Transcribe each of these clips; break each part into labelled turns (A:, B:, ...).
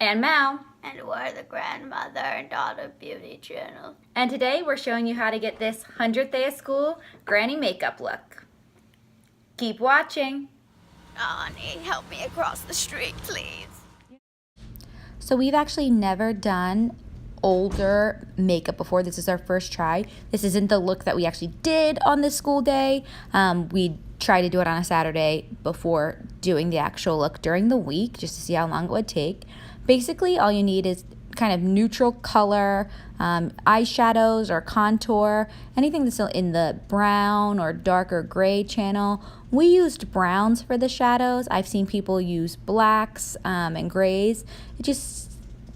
A: and Mal.
B: And we're the grandmother and daughter beauty channel.
A: And today we're showing you how to get this 100th day of school granny makeup look. Keep watching.
B: Annie, help me across the street, please.
A: So we've actually never done older makeup before. This is our first try. This isn't the look that we actually did on this school day. We tried to do it on a Saturday before doing the actual look during the week, just to see how long it would take. Basically, all you need is kind of neutral color, eyeshadows or contour, anything that's in the brown or darker gray channel. We used browns for the shadows. I've seen people use blacks and grays. It just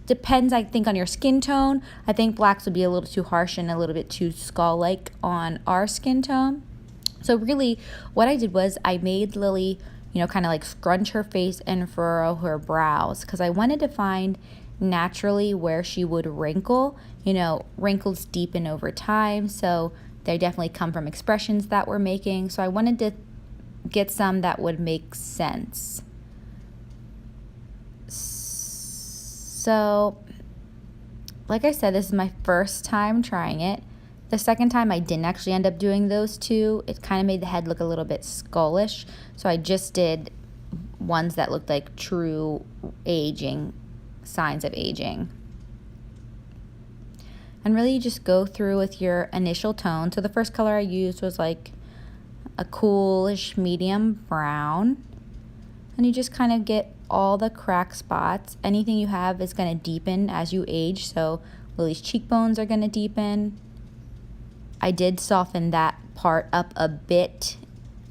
A: depends, I think, on your skin tone. I think blacks would be a little too harsh and a little bit too skull-like on our skin tone. So really, what I did was I made Lily, kind of like scrunch her face and furrow her brows, because I wanted to find naturally where she would wrinkle. Wrinkles deepen over time, so they definitely come from expressions that we're making. So I wanted to get some that would make sense. So, like I said, this is my first time trying it. The second time I didn't actually end up doing those two. It kind of made the head look a little bit skullish. So I just did ones that looked like true aging, signs of aging. And really you just go through with your initial tone. So the first color I used was like a coolish medium brown. And you just kind of get all the crack spots. Anything you have is going to deepen as you age. So Lily's cheekbones are going to deepen. I did soften that part up a bit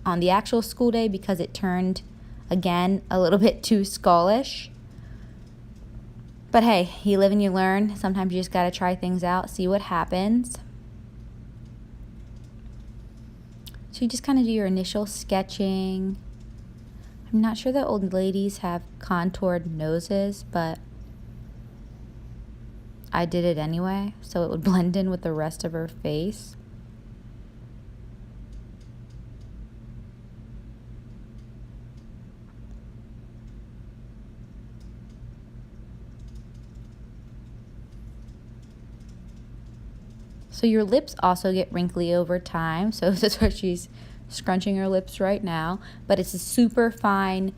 A: on the actual school day because it turned, again, a little bit too skullish. But hey, you live and you learn. Sometimes you just got to try things out, see what happens. So you just kind of do your initial sketching. I'm not sure that old ladies have contoured noses, but I did it anyway, so it would blend in with the rest of her face. So your lips also get wrinkly over time, so that's why she's scrunching her lips right now, but it's a super fine,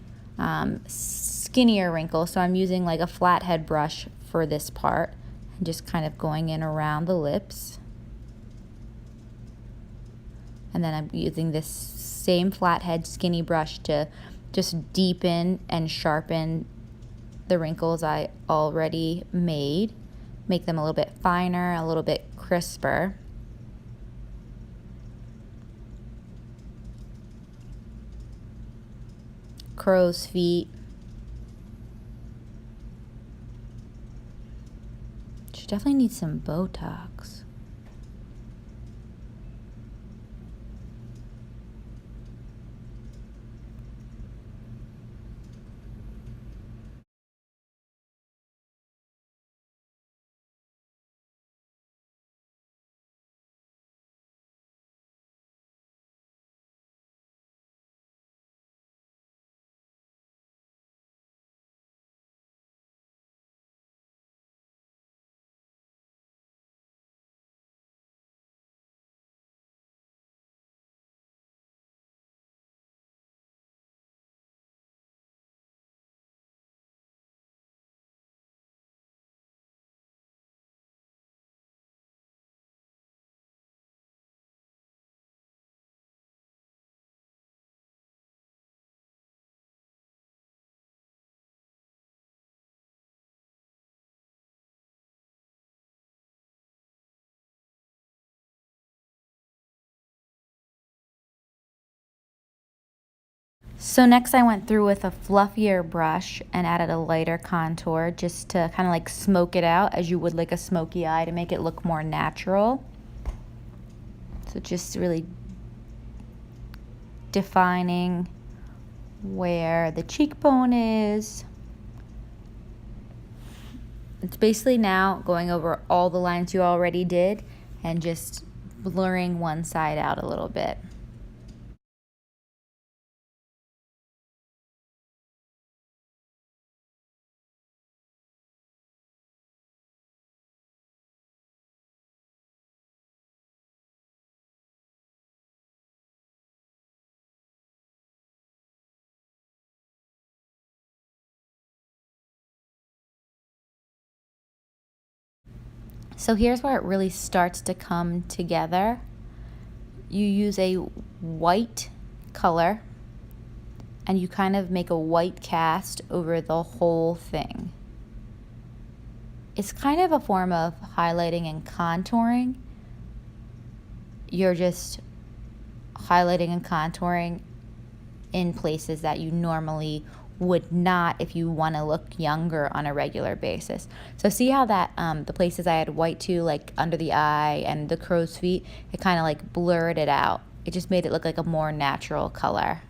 A: skinnier wrinkle, so I'm using like a flathead brush for this part and just kind of going in around the lips. And then I'm using this same flathead skinny brush to just deepen and sharpen the wrinkles I already made, make them a little bit finer, a little bit crisper. Crow's feet. She definitely needs some Botox. So next I went through with a fluffier brush and added a lighter contour just to kind of like smoke it out as you would like a smoky eye to make it look more natural. So just really defining where the cheekbone is. It's basically now going over all the lines you already did and just blurring one side out a little bit. So here's where it really starts to come together. You use a white color and you kind of make a white cast over the whole thing. It's kind of a form of highlighting and contouring. You're just highlighting and contouring in places that you normally would not if you want to look younger on a regular basis. So see how that the places I had white to, like under the eye and the crow's feet, it kind of like blurred it out. It just made it look like a more natural color.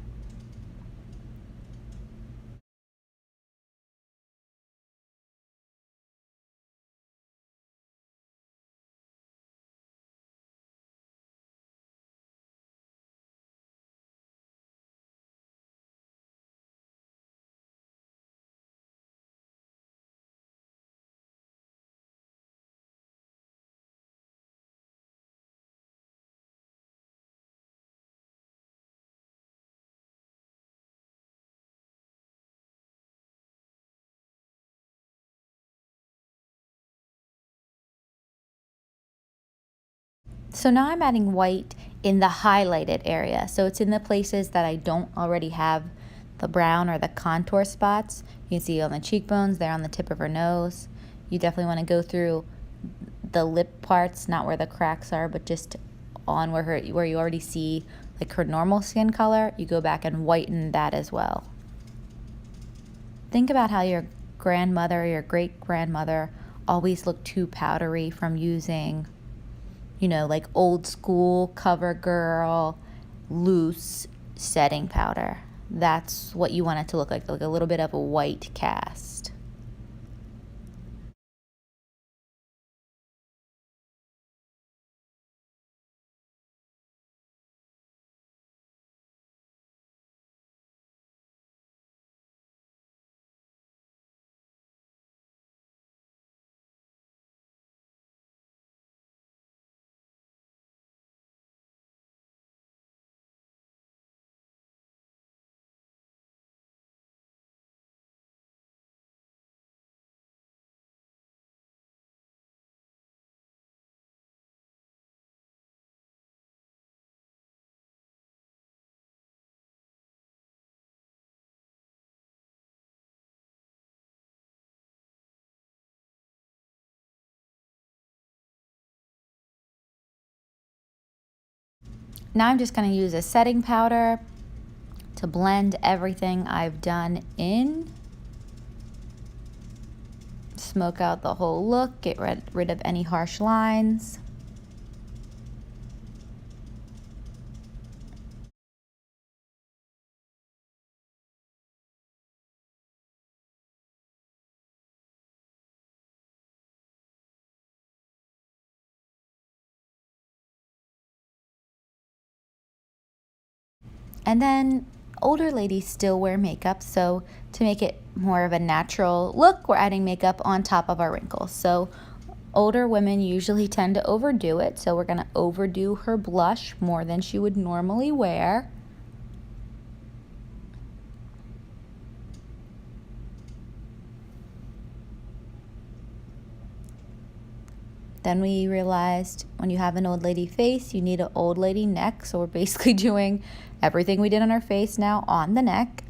A: So now I'm adding white in the highlighted area. So it's in the places that I don't already have the brown or the contour spots. You can see on the cheekbones, there on the tip of her nose. You definitely want to go through the lip parts, not where the cracks are, but just on where you already see like her normal skin color. You go back and whiten that as well. Think about how your grandmother or your great grandmother always looked too powdery from using, you know, like old school CoverGirl loose setting powder. That's what you want it to look like a little bit of a white cast. Now I'm just going to use a setting powder to blend everything I've done in. Smoke out the whole look, get rid of any harsh lines. And then older ladies still wear makeup, so to make it more of a natural look, we're adding makeup on top of our wrinkles. So older women usually tend to overdo it, so we're gonna overdo her blush more than she would normally wear. Then we realized when you have an old lady face, you need an old lady neck. So we're basically doing everything we did on our face now on the neck.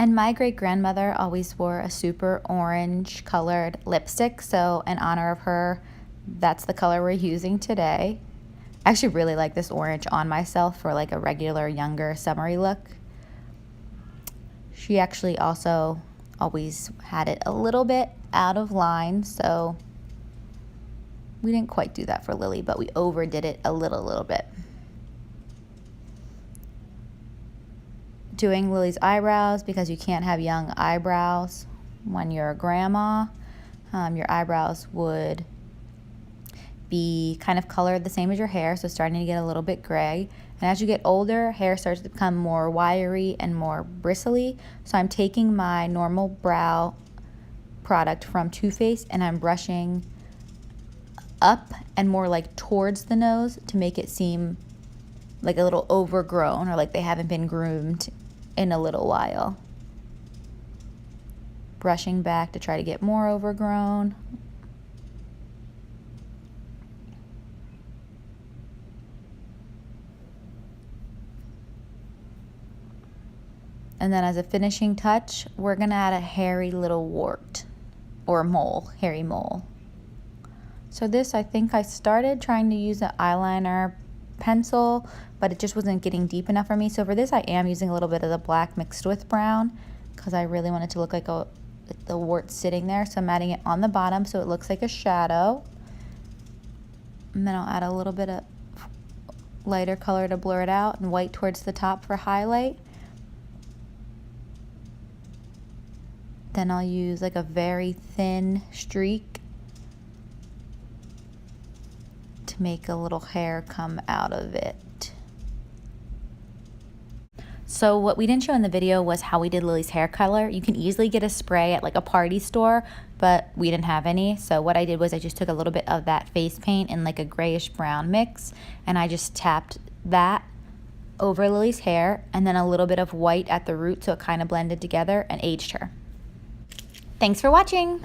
A: And my great-grandmother always wore a super orange colored lipstick, so in honor of her, that's the color we're using today. I actually really like this orange on myself for like a regular, younger, summery look. She actually also always had it a little bit out of line, so we didn't quite do that for Lily, but we overdid it a little bit. Doing Lily's eyebrows, because you can't have young eyebrows when you're a grandma. Your eyebrows would be kind of colored the same as your hair, so starting to get a little bit gray. And as you get older, hair starts to become more wiry and more bristly. So I'm taking my normal brow product from Too Faced and I'm brushing up and more like towards the nose to make it seem like a little overgrown, or like they haven't been groomed in a little while. Brushing back to try to get more overgrown. And then as a finishing touch, we're gonna add a hairy little wart or mole, hairy mole. So this, I think I started trying to use an eyeliner pencil, but it just wasn't getting deep enough for me. So for this, I am using a little bit of the black mixed with brown because I really want it to look like the wart sitting there. So I'm adding it on the bottom so it looks like a shadow. And then I'll add a little bit of lighter color to blur it out and white towards the top for highlight. Then I'll use like a very thin streak to make a little hair come out of it. So what we didn't show in the video was how we did Lily's hair color. You can easily get a spray at like a party store, but we didn't have any. So what I did was I just took a little bit of that face paint in like a grayish brown mix, and I just tapped that over Lily's hair, and then a little bit of white at the root so it kind of blended together and aged her. Thanks for watching.